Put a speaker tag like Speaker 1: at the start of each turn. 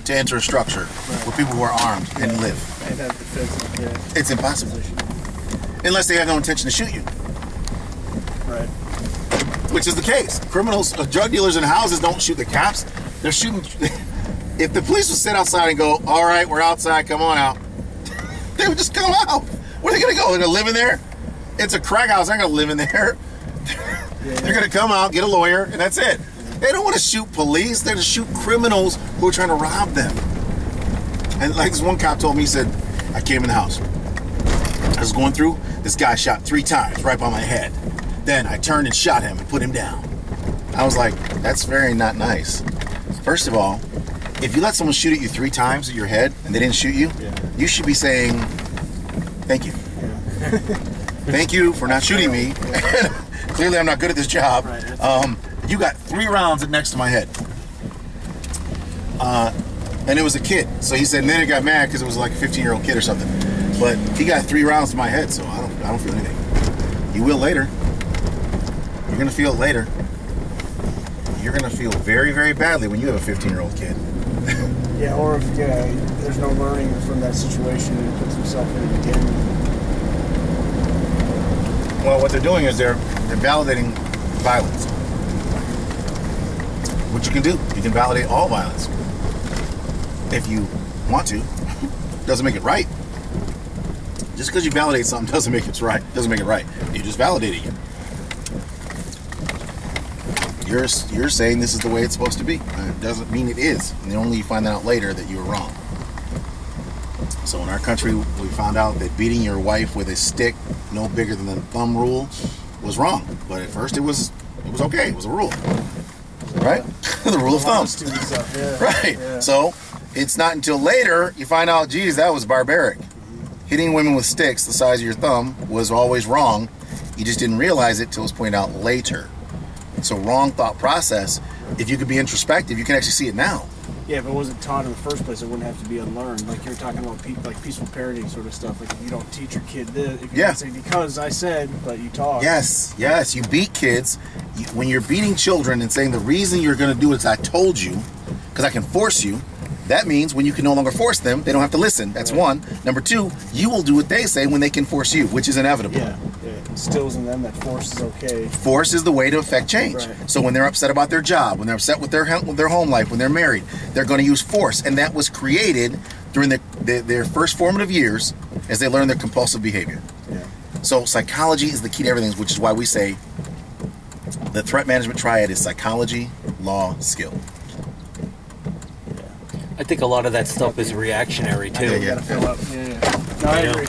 Speaker 1: to enter a structure where people who are armed and live.
Speaker 2: And have defensive, yeah.
Speaker 1: It's impossible. Unless they have no intention to shoot you.
Speaker 2: Right.
Speaker 1: Which is the case. Criminals, drug dealers in houses don't shoot the cops. They're shooting. If the police would sit outside and go, all right, we're outside, come on out, they would just come out. Where are they going to go? They're going to live in there? It's a crack house. They're going to live in there. They're going to come out, get a lawyer, and that's it. They don't want to shoot police. They're to shoot criminals who are trying to rob them. And like this one cop told me, he said, I came in the house. I was going through, this guy shot 3 times right by my head. Then I turned and shot him and put him down. I was like, that's very not nice. First of all, if you let someone shoot at you 3 times at your head and they didn't shoot you, you should be saying, thank you. Thank you for not shooting me. Clearly I'm not good at this job. You got 3 rounds next to my head. And it was a kid. So he said, and then he got mad because it was like a 15-year-old kid or something. But he got 3 rounds to my head, so I don't feel anything. You will later. You're gonna feel it later. You're gonna feel very, very badly when you have a 15-year-old kid.
Speaker 2: Yeah, or if there's no learning from that situation and he puts himself in it again.
Speaker 1: Well, what they're doing is they're validating violence. What you can do, you can validate all violence. If you want to. Doesn't make it right. Just because you validate something doesn't make it right. Doesn't make it right. You just validated it. You're saying this is the way it's supposed to be. It doesn't mean it is. And only you find out later that you were wrong. So in our country, we found out that beating your wife with a stick no bigger than the thumb rule was wrong. But at first it was okay. It was a rule. Right? The rule of thumb. Right. Yeah. So it's not until later you find out, geez, that was barbaric. Hitting women with sticks the size of your thumb was always wrong. You just didn't realize it till it was pointed out later. So wrong thought process. If you could be introspective, you can actually see it now.
Speaker 2: Yeah, if it wasn't taught in the first place, it wouldn't have to be unlearned. Like you're talking about like peaceful parenting sort of stuff. Like if you don't teach your kid this, if you don't say because I said, but you talk.
Speaker 1: Yes, yes. You beat kids. When you're beating children and saying the reason you're going to do it is I told you, because I can force you, that means when you can no longer force them, they don't have to listen. That's one. Number 2, you will do what they say when they can force you, which is inevitable.
Speaker 2: Yeah. It instills in them that force is okay.
Speaker 1: Force is the way to affect change. Right. So when they're upset about their job, when they're upset with their home life, when they're married, they're going to use force. And that was created during their first formative years as they learn their compulsive behavior. Yeah. So psychology is the key to everything, which is why we say the threat management triad is psychology, law, skill.
Speaker 3: I think a lot of that stuff is reactionary too.
Speaker 2: You gotta fill up. Yeah. No, I agree.